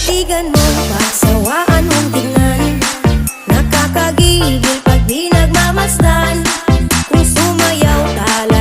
Titigan mo, pagsawaan mong tingnan. Nakakagigil pag di nagmamasdan. Kung sumayaw, tala